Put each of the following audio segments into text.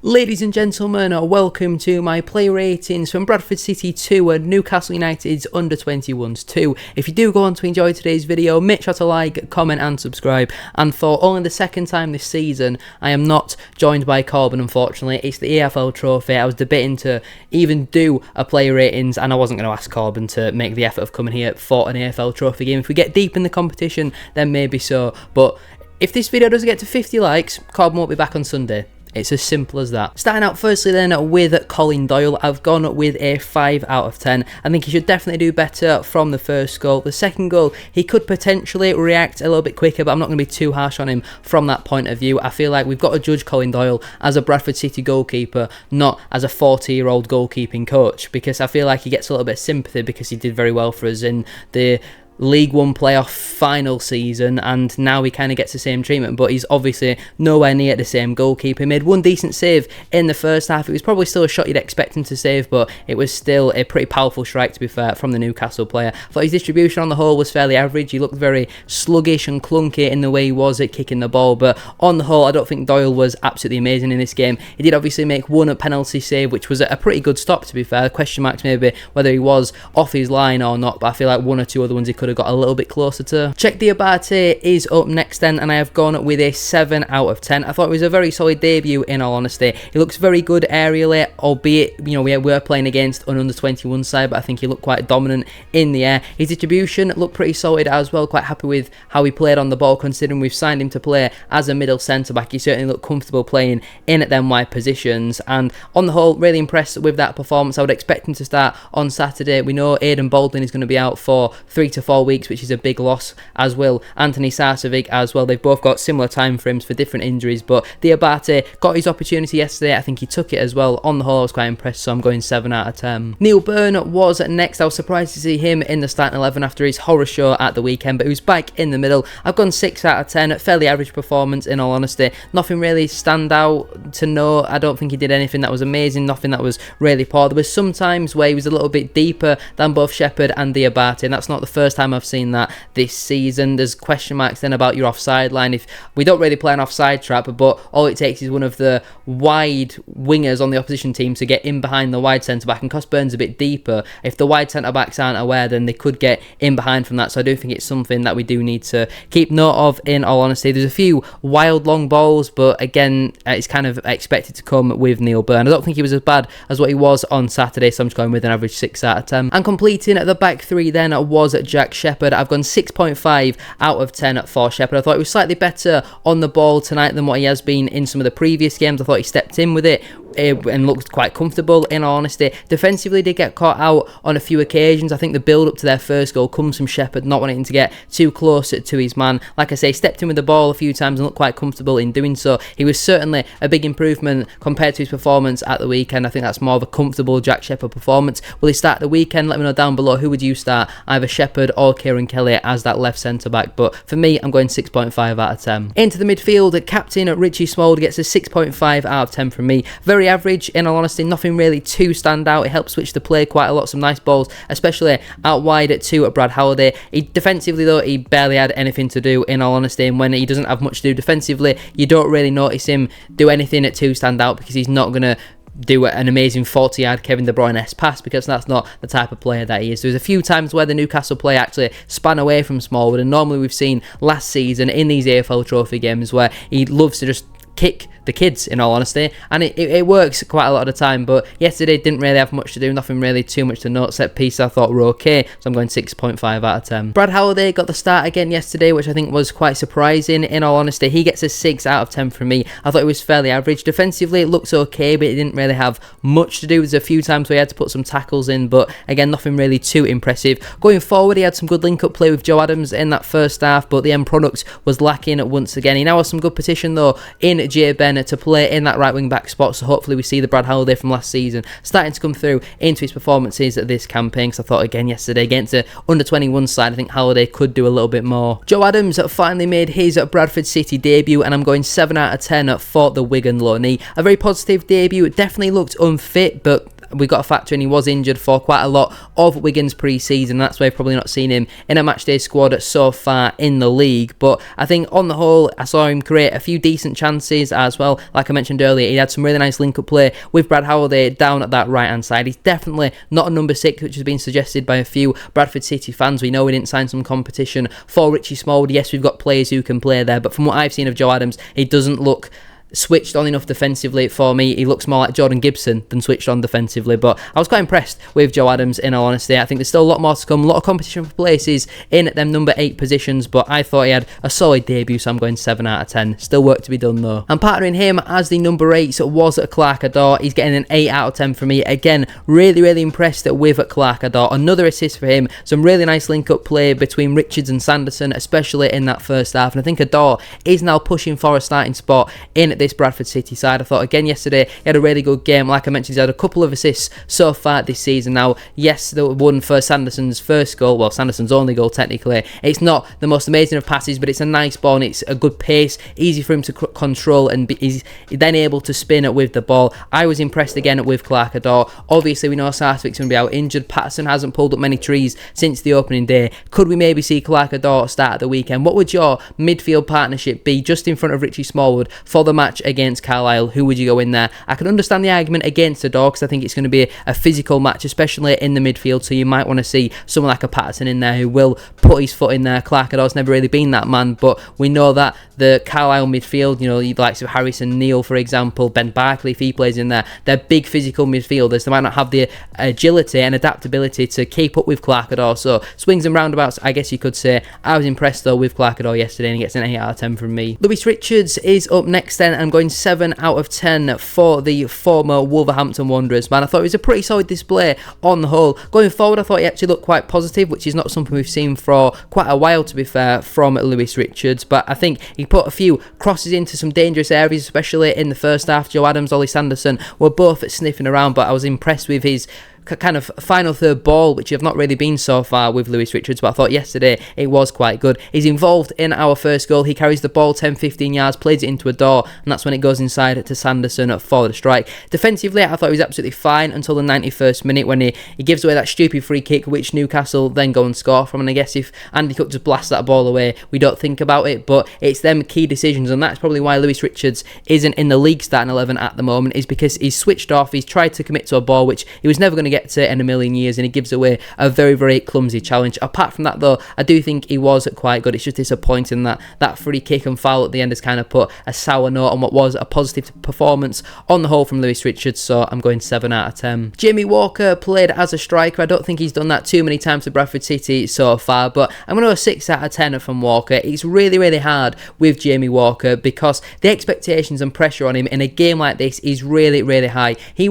Ladies and gentlemen, welcome to my play ratings from Bradford City 2 and Newcastle United's Under21s 2. If you do go on to enjoy today's video, make sure to like, comment and subscribe. And for only the second time this season, I am not joined by Corbin, unfortunately. It's the EFL Trophy. I was debating to even do a play ratings, and I wasn't going to ask Corbin to make the effort of coming here for an EFL Trophy game. If we get deep in the competition, then maybe so. But if this video doesn't get to 50 likes, Corbin won't be back on Sunday. It's as simple as that. Starting out firstly then with Colin Doyle, I've gone with a 5 out of 10. I think he should definitely do better from the first goal. The second goal, he could potentially react a little bit quicker, but I'm not going to be too harsh on him from that point of view. I feel like we've got to judge Colin Doyle as a Bradford City goalkeeper, not as a 40-year-old goalkeeping coach, because I feel like he gets a little bit of sympathy because he did very well for us in the League One playoff final season, and now he kind of gets the same treatment, but he's obviously nowhere near the same goalkeeper. He made one decent save in the first half. It was probably still a shot you'd expect him to save, but it was still a pretty powerful strike, to be fair, from the Newcastle player. I thought his distribution on the whole was fairly average. He looked very sluggish and clunky in the way he was at kicking the ball, but on the whole, I don't think Doyle was absolutely amazing in this game. He did obviously make one penalty save, which was a pretty good stop, to be fair. Question marks maybe whether he was off his line or not, but I feel like one or two other ones he could have got a little bit closer to. Check Diabate is up next then, and I have gone with a 7 out of 10. I thought it was a very solid debut, in all honesty. He looks very good aerially, albeit, you know, we were playing against an under-21 side, but I think he looked quite dominant in the air. His distribution looked pretty solid as well. Quite happy with how he played on the ball, considering we've signed him to play as a middle centre-back. He certainly looked comfortable playing in at them wide positions, and on the whole, really impressed with that performance. I would expect him to start on Saturday. We know Aidan Baldwin is going to be out for 3 to 4 weeks, which is a big loss, as will Anthony Sarcevic as well. They've both got similar time frames for different injuries, but Diabate got his opportunity yesterday. I think he took it as well. On the whole, I was quite impressed, so I'm going 7 out of 10. Neil Byrne was next. I was surprised to see him in the starting 11 after his horror show at the weekend, but he was back in the middle. I've gone 6 out of 10. Fairly average performance, in all honesty. Nothing really stand out to know. I don't think he did anything that was amazing, nothing that was really poor. There was some times where he was a little bit deeper than both Shepherd and Diabate, and that's not the first time I've seen that this season. There's question marks then about your offside line. If we don't really play an offside trap, but all it takes is one of the wide wingers on the opposition team to get in behind the wide centre-back, and Cosburn's a bit deeper. If the wide centre-backs aren't aware, then they could get in behind from that, so I do think it's something that we do need to keep note of, in all honesty. There's a few wild long balls, but again, it's kind of expected to come with Neil Byrne. I don't think he was as bad as what he was on Saturday, so I'm just going with an average 6 out of 10. And completing the back three then was Jack Shepherd. I've gone 6.5 out of 10 for Shepherd. I thought he was slightly better on the ball tonight than what he has been in some of the previous games. I thought he stepped in with it and looked quite comfortable, in all honesty. Defensively, did get caught out on a few occasions. I think the build up to their first goal comes from Shepherd not wanting to get too close to his man. Like I say, stepped in with the ball a few times and looked quite comfortable in doing so. He was certainly a big improvement compared to his performance at the weekend. I think that's more of a comfortable Jack Shepherd performance. Will he start the weekend? Let me know down below. Who would you start? Either Shepherd or Kieran Kelly as that left centre-back, but for me, I'm going 6.5 out of 10. Into the midfield, captain Richie Smould gets a 6.5 out of 10 from me. Very average, in all honesty. Nothing really too stand out. It helps switch the play quite a lot. Some nice balls, especially out wide at 2 at Brad Halliday. Defensively, though, he barely had anything to do, in all honesty, and when he doesn't have much to do defensively, you don't really notice him do anything at 2 stand out, because he's not going to do an amazing 40-yard Kevin De Bruyne-esque pass, because that's not the type of player that he is. There's a few times where the Newcastle player actually span away from Smallwood, and normally we've seen last season in these EFL Trophy games where he loves to just kick the kids, in all honesty, and it works quite a lot of the time. But yesterday didn't really have much to do, nothing really too much to note. Set piece I thought were okay, so I'm going 6.5 out of 10. Brad Halliday got the start again yesterday, which I think was quite surprising, in all honesty. He gets a 6 out of 10 from me. I thought it was fairly average. Defensively, it looks okay, but it didn't really have much to do. There's a few times where he had to put some tackles in, but again, nothing really too impressive. Going forward, he had some good link-up play with Joe Adams in that first half, but the end product was lacking once again. He now has some good position, though, in Jay Ben to play in that right wing back spot, so hopefully we see the Brad Halliday from last season starting to come through into his performances at this campaign, because I thought again yesterday against the under-21 side, I think Halliday could do a little bit more. Joe Adams finally made his Bradford City debut, and I'm going 7 out of 10 for the Wigan loanee. A very positive debut. It definitely looked unfit, but we've got to factor in he was injured for quite a lot of Wigan's pre-season. That's why I've probably not seen him in a matchday squad so far in the league. But I think on the whole, I saw him create a few decent chances as well. Like I mentioned earlier, he had some really nice link-up play with Brad Holiday down at that right-hand side. He's definitely not a number 6, which has been suggested by a few Bradford City fans. We know we didn't sign some competition for Richie Smallwood. Yes, we've got players who can play there, but from what I've seen of Joe Adams, he doesn't look switched on enough defensively for me. He looks more like Jordan Gibson than switched on defensively, but I was quite impressed with Joe Adams, in all honesty. I think there's still a lot more to come, a lot of competition for places in them number 8 positions, but I thought he had a solid debut, so I'm going 7 out of 10. Still work to be done though. And partnering him as the number 8 was Clark Ador. He's getting an 8 out of 10 from me. Again, really impressed with Clark Ador. Another assist for him. Some really nice link-up play between Richards and Sanderson, especially in that first half, and I think Ador is now pushing for a starting spot in this Bradford City side. I thought again yesterday he had a really good game. Like I mentioned, he's had a couple of assists so far this season. Now, yes, the one for Sanderson's first goal, well, Sanderson's only goal technically, it's not the most amazing of passes, but it's a nice ball and it's a good pace, easy for him to control, and he's then able to spin it with the ball. I was impressed again with Clark Ador. Obviously, we know Sarswick's going to be out injured. Patterson hasn't pulled up many trees since the opening day. Could we maybe see Clark Ador start at the weekend? What would your midfield partnership be just in front of Richie Smallwood for the match against Carlisle? Who would you go in there? I can understand the argument against Ador because I think it's going to be a physical match, especially in the midfield, so you might want to see someone like a Patterson in there who will put his foot in there. Clark Ador's never really been that man, but we know that the Carlisle midfield, you know, the likes of Harrison Neal, for example, Ben Barkley, if he plays in there, they're big physical midfielders. They might not have the agility and adaptability to keep up with Clark Ador, so swings and roundabouts, I guess you could say. I was impressed though with Clark Ador yesterday, and he gets an 8 out of 10 from me. Lewis Richards is up next then. I'm going 7 out of 10 for the former Wolverhampton Wanderers. Man, I thought it was a pretty solid display on the whole. Going forward, I thought he actually looked quite positive, which is not something we've seen for quite a while, to be fair, from Lewis Richards. But I think he put a few crosses into some dangerous areas, especially in the first half. Joe Adams, Ollie Sanderson were both sniffing around, but I was impressed with his kind of final third ball, which have not really been so far with Lewis Richards, but I thought yesterday it was quite good. He's involved in our first goal. He carries the ball 10-15 yards, plays it into Ador, and that's when it goes inside to Sanderson for the strike. Defensively, I thought he was absolutely fine until the 91st minute when he gives away that stupid free kick, which Newcastle then go and score from. And I guess if Andy Cook just blasts that ball away, we don't think about it, but it's them key decisions, and that's probably why Lewis Richards isn't in the league starting 11 at the moment, is because he's switched off. He's tried to commit to a ball which he was never going to get to in a million years, and he gives away a very clumsy challenge. Apart from that though, I do think he was quite good. It's just disappointing that that free kick and foul at the end has kind of put a sour note on what was a positive performance on the whole from Lewis Richards, so I'm going 7 out of 10. Jamie Walker played as a striker. I don't think he's done that too many times for Bradford City so far, but I'm going to go 6 out of 10 from Walker. It's really hard with Jamie Walker because the expectations and pressure on him in a game like this is really high. He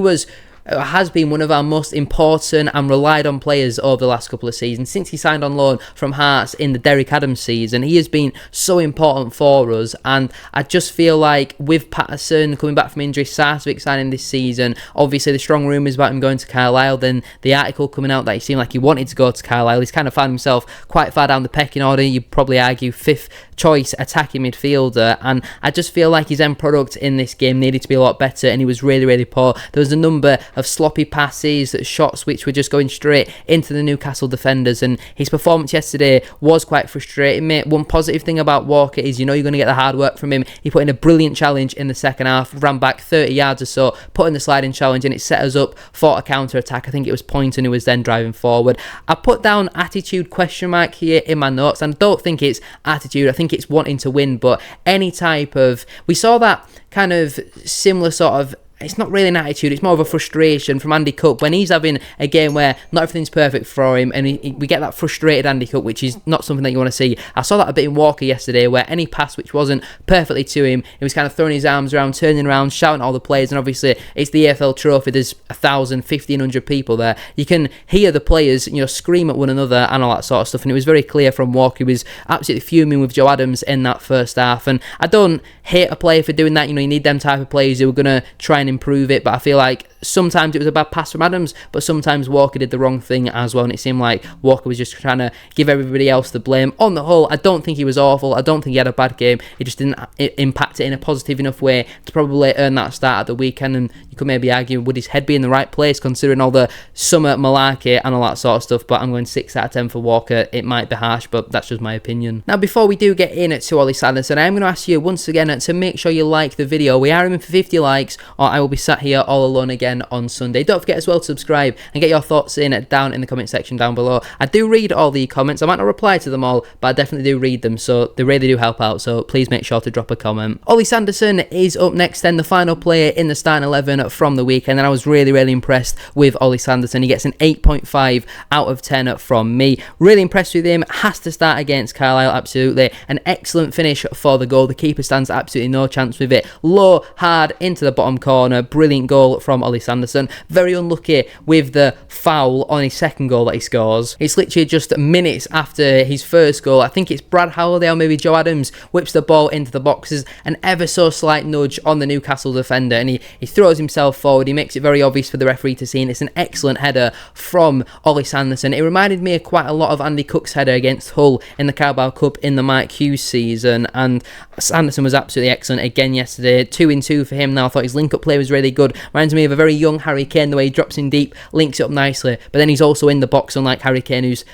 has been one of our most important and relied on players over the last couple of seasons. Since he signed on loan from Hearts in the Derek Adams season, he has been so important for us, and I just feel like with Patterson coming back from injury, Sarswick signing this season, obviously the strong rumours about him going to Carlisle, then the article coming out that he seemed like he wanted to go to Carlisle, he's kind of found himself quite far down the pecking order. You'd probably argue 5th choice attacking midfielder, and I just feel like his end product in this game needed to be a lot better, and he was really poor. There was a number of sloppy passes, shots which were just going straight into the Newcastle defenders, and his performance yesterday was quite frustrating, mate. One positive thing about Walker is you know you're going to get the hard work from him. He put in a brilliant challenge in the second half, ran back 30 yards or so, put in the sliding challenge, and it set us up for a counter-attack. I think it was Poynton who was then driving forward. I put down attitude question mark here in my notes, and I don't think it's attitude, I think it's wanting to win, but any type of... We saw that kind of similar sort of... It's not really an attitude, it's more of a frustration from Andy Cook when he's having a game where not everything's perfect for him, and we get that frustrated Andy Cook, which is not something that you want to see. I saw that a bit in Walker yesterday, where any pass which wasn't perfectly to him, he was kind of throwing his arms around, turning around, shouting at all the players, and obviously it's the EFL Trophy, there's 1,000, 1,500 people there. You can hear the players, you know, scream at one another and all that sort of stuff, and it was very clear from Walker. He was absolutely fuming with Joe Adams in that first half, and I don't hate a player for doing that. You know, you need them type of players who are going to try and and improve it, but I feel like sometimes it was a bad pass from Adams, but sometimes Walker did the wrong thing as well, and it seemed like Walker was just trying to give everybody else the blame. On the whole, I don't think he was awful. I don't think he had a bad game. He just didn't impact it in a positive enough way to probably earn that start at the weekend, and you could maybe argue, would his head be in the right place considering all the summer malarkey and all that sort of stuff, but I'm going 6 out of 10 for Walker. It might be harsh, but that's just my opinion. Now, before we do get in to Ollie Sanderson, I'm going to ask you once again to make sure you like the video. We are aiming for 50 likes, or I will be sat here all alone again on Sunday. Don't forget as well to subscribe and get your thoughts in down in the comment section down below. I do read all the comments. I might not reply to them all, but I definitely do read them, so they really do help out, so please make sure to drop a comment. Ollie Sanderson is up next then, the final player in the starting 11 from the weekend, and I was really impressed with Ollie Sanderson. He gets an 8.5 out of 10 from me. Really impressed with him. Has to start against Carlisle, absolutely. An excellent finish for the goal. The keeper stands absolutely no chance with it. Low, hard, into the bottom corner. Brilliant goal from Ollie Sanderson. Very unlucky with the foul on his second goal that he scores. It's literally just minutes after his first goal. I think it's Brad Halliday or maybe Joe Adams whips the ball into the boxes. An ever so slight nudge on the Newcastle defender, and he throws himself forward. He makes it very obvious for the referee to see, and it's an excellent header from Ollie Sanderson. It reminded me of quite a lot of Andy Cook's header against Hull in the Carabao Cup in the Mike Hughes season, and Sanderson was absolutely excellent again yesterday. 2 in 2 for him now. I thought his link-up play was really good. Reminds me of a very young Harry Kane, the way he drops in deep, links it up nicely, but then he's also in the box, unlike Harry Kane, who's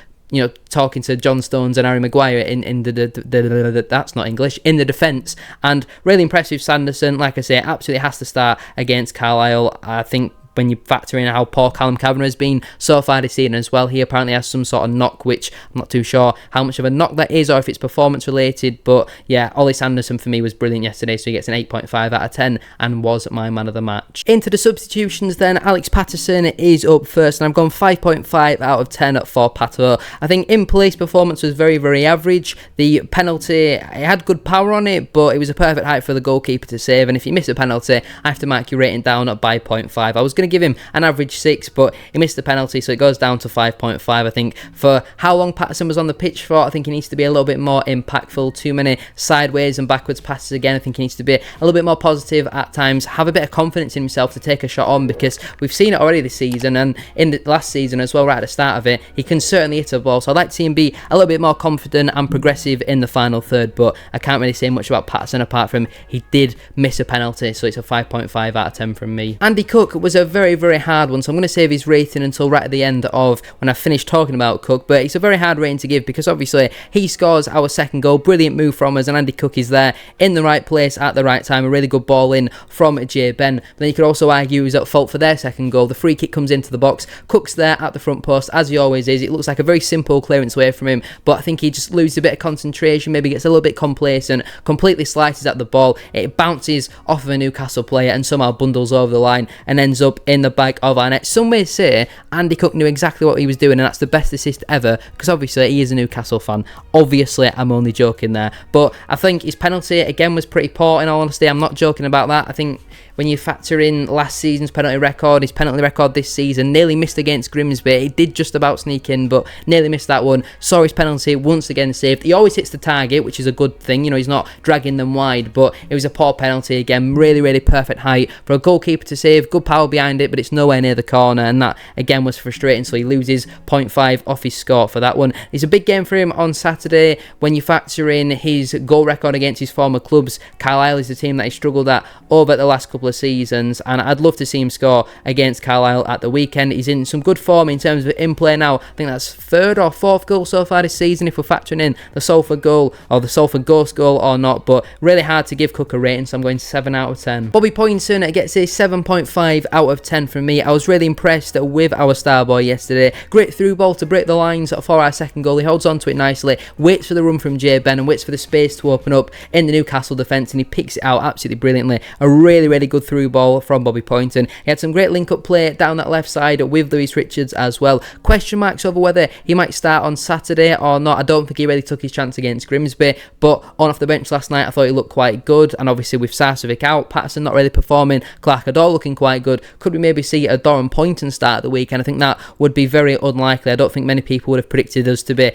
talking to John Stones and Harry Maguire in the that's not English, in the defence. And really impressive Sanderson. Like I say, absolutely has to start against Carlisle. I think when you factor in how poor Callum Kavanagh has been so far this season as well. He apparently has some sort of knock, which I'm not too sure how much of a knock that is or if it's performance related, but yeah, Ollie Sanderson for me was brilliant yesterday, so he gets an 8.5 out of 10 and was my man of the match. Into the substitutions then, Alex Patterson is up first, and I've gone 5.5 out of 10 for Pato. I think in-place performance was very average. The penalty, it had good power on it, but it was a perfect height for the goalkeeper to save, and if you miss a penalty, I have to mark your rating down by 0.5. I was going to give him an average 6, but he missed the penalty, so it goes down to 5.5. I think for how long Patterson was on the pitch for, I think he needs to be a little bit more impactful. Too many sideways and backwards passes again. I think he needs to be a little bit more positive at times, have a bit of confidence in himself to take a shot on, because we've seen it already this season and in the last season as well, right at the start of it. He can certainly hit a ball, so I'd like to see him be a little bit more confident and progressive in the final third, but I can't really say much about Patterson apart from he did miss a penalty, so it's a 5.5 out of 10 from me. Andy Cook was a very hard one, so I'm going to save his rating until right at the end of when I finish talking about Cook, but it's a very hard rating to give because obviously he scores our second goal. Brilliant move from us, and Andy Cook is there in the right place at the right time. A really good ball in from Jay Ben. But then you could also argue he was at fault for their second goal. The free kick comes into the box. Cook's there at the front post as he always is. It looks like a very simple clearance away from him, but I think he just loses a bit of concentration, maybe gets a little bit complacent, completely slices at the ball. It bounces off of a Newcastle player and somehow bundles over the line and ends up in the back of our net. Some may say Andy Cook knew exactly what he was doing, and that's the best assist ever, because obviously he is a Newcastle fan. Obviously, I'm only joking there, but I think his penalty again was pretty poor. In all honesty, I'm not joking about that. I think when you factor in last season's penalty record, his penalty record this season, nearly missed against Grimsby. He did just about sneak in, but nearly missed that one. Saw his penalty once again saved. He always hits the target, which is a good thing. He's not dragging them wide, but it was a poor penalty again. Really perfect height for a goalkeeper to save. Good power behind it, but it's nowhere near the corner, and that again was frustrating, so he loses 0.5 off his score for that one. It's a big game for him on Saturday when you factor in his goal record against his former clubs. Carlisle is the team that he struggled at over the last couple of seasons, and I'd love to see him score against Carlisle at the weekend. He's in some good form in terms of in play now. I think that's third or fourth goal so far this season if we're factoring in the Salford goal or the Salford Ghost goal or not, but really hard to give Cook a rating, so I'm going 7 out of 10. Bobby Poynton gets a 7.5 out of 10 from me. I was really impressed with our star boy yesterday. Great through ball to break the lines for our second goal. He holds on to it nicely, waits for the run from Jay Ben and waits for the space to open up in the Newcastle defence, and he picks it out absolutely brilliantly. A really good through ball from Bobby Poynton. He had some great link-up play down that left side with Lewis Richards as well. Question marks over whether he might start on Saturday or not. I don't think he really took his chance against Grimsby, but on off the bench last night I thought he looked quite good, and obviously with Sarcevic out, Patterson not really performing, Clark Adore looking quite good. Could we maybe see a Doran Poynton start at the weekend? I think that would be very unlikely. I don't think many people would have predicted us to be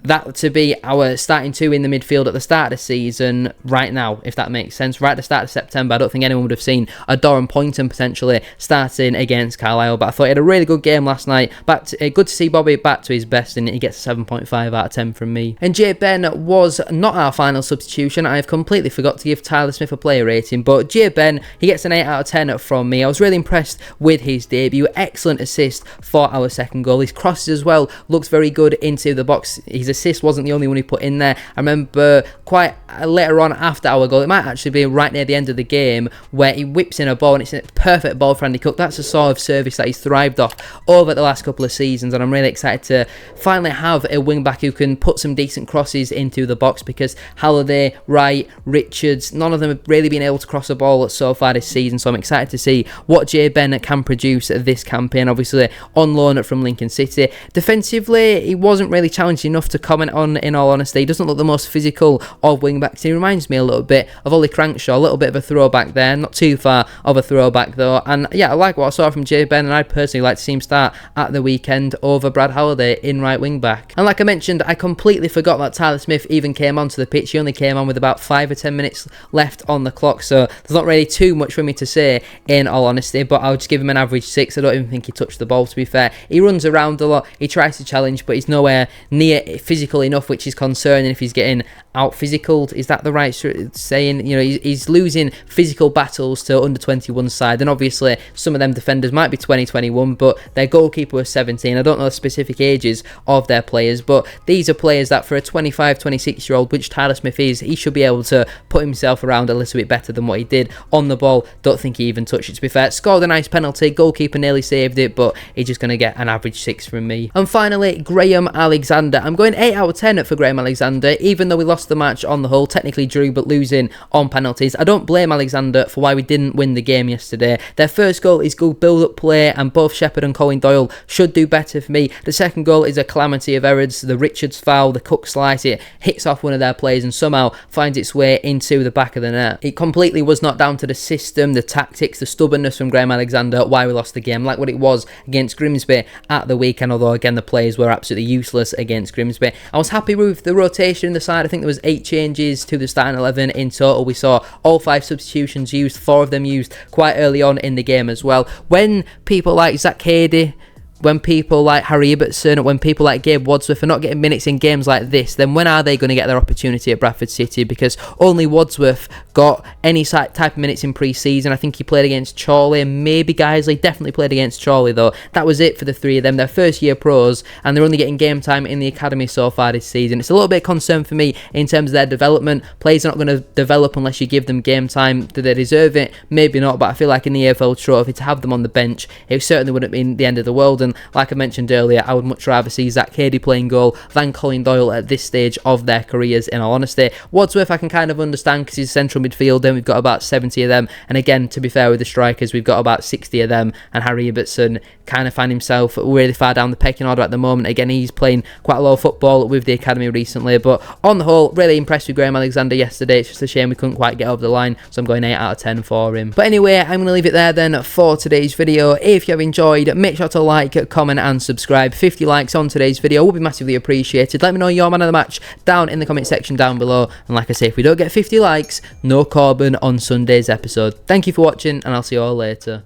that to be our starting two in the midfield at the start of the season right now, if that makes sense. Right at the start of September, I don't think anyone would have seen Doran Poynton potentially starting against Carlisle, but I thought he had a really good game last night. Good to see Bobby back to his best, and he gets a 7.5 out of 10 from me. And Jay Ben was not our final substitution. I have completely forgot to give Tyler Smith a player rating, but Jay Ben, he gets an 8 out of 10 from me. I was really impressed with his debut. Excellent assist for our second goal. His crosses as well looks very good into the box. His assist wasn't the only one he put in there. I remember quite later on after our goal, it might actually be right near the end of the game, where he whips in a ball and it's a perfect ball for Andy Cook. That's the sort of service that he's thrived off over the last couple of seasons, and I'm really excited to finally have a wing back who can put some decent crosses into the box, because Halliday, Wright, Richards, none of them have really been able to cross a ball so far this season, so I'm excited to see what Jay Ben can produce this campaign. Obviously on loan from Lincoln City. Defensively, he wasn't really challenged enough to comment on, in all honesty. He doesn't look the most physical of wing backs. He reminds me a little bit of Ollie Crankshaw, a little bit of a throwback there, not too far of a throwback though. And yeah, I like what I saw from Jay Ben, and I'd personally like to see him start at the weekend over Brad Halliday in right wing back. And like I mentioned, I completely forgot that Tyler Smith even came onto the pitch. He only came on with about 5 or 10 minutes left on the clock, so there's not really too much for me to say, in all honesty, but I'll just give him an average 6. I don't even think he touched the ball, to be fair. He runs around a lot, he tries to challenge, but he's nowhere near physical enough, which is concerning if he's getting out physicaled. Is that the right saying? You know, he's losing physical battles to under-21 side, and obviously some of them defenders might be 2021, but their goalkeeper was 17. I don't know the specific ages of their players, but these are players that for a 25, 26-year-old, which Tyler Smith is, he should be able to put himself around a little bit better than what he did on the ball. Don't think he even touched it, to be fair. Scored a nice penalty, goalkeeper nearly saved it, but he's just going to get an average 6 from me. And finally, Graham Alexander. I'm going 8 out of 10 for Graham Alexander, even though we lost the match on the whole, technically drew, but losing on penalties. I don't blame Alexander for why we didn't win the game yesterday. Their first goal is good build-up play, and both Shepherd and Colin Doyle should do better for me. The second goal is a calamity of errors. The Richards foul, the Cook slice, it hits off one of their players and somehow finds its way into the back of the net. It completely was not down to the system, the tactics, the stubbornness from Graham Alexander why we lost the game, like what it was against Grimsby at the weekend, although again the players were absolutely useless against Grimsby. I was happy with the rotation in the side. I think there was 8 changes to the starting 11 in total. We saw all 5 substitutions used, 4 of them used quite early on in the game as well. When people like Zach Cady, when people like Harry Ibbotson, when people like Gabe Wadsworth are not getting minutes in games like this, then when are they going to get their opportunity at Bradford City? Because only Wadsworth got any type of minutes in pre-season. I think he played against Chorley and maybe Guiseley. Definitely played against Chorley though. That was it for the 3 of them. They're first year pros and they're only getting game time in the academy so far this season. It's a little bit of concern for me in terms of their development. Players are not going to develop unless you give them game time. Do they deserve it? Maybe not, but I feel like in the EFL Trophy to have them on the bench, it certainly wouldn't be the end of the world. And like I mentioned earlier, I would much rather see Zach Cady playing goal than Colin Doyle at this stage of their careers, in all honesty. Wadsworth I can kind of understand because he's a central midfielder. We've got about 70 of them, and again, to be fair with the strikers, we've got about 60 of them, and Harry Ibbotson kind of find himself really far down the pecking order at the moment. Again, he's playing quite a lot of football with the academy recently, but on the whole, really impressed with Graham Alexander yesterday. It's just a shame we couldn't quite get over the line, so I'm going 8 out of 10 for him. But anyway, I'm going to leave it there then for today's video. If you have enjoyed, make sure to like, comment and subscribe. 50 likes on today's video would be massively appreciated. Let me know your man of the match down in the comment section down below, and like I say, if we don't get 50 likes, no Corbin on Sunday's episode. Thank you for watching, and I'll see you all later.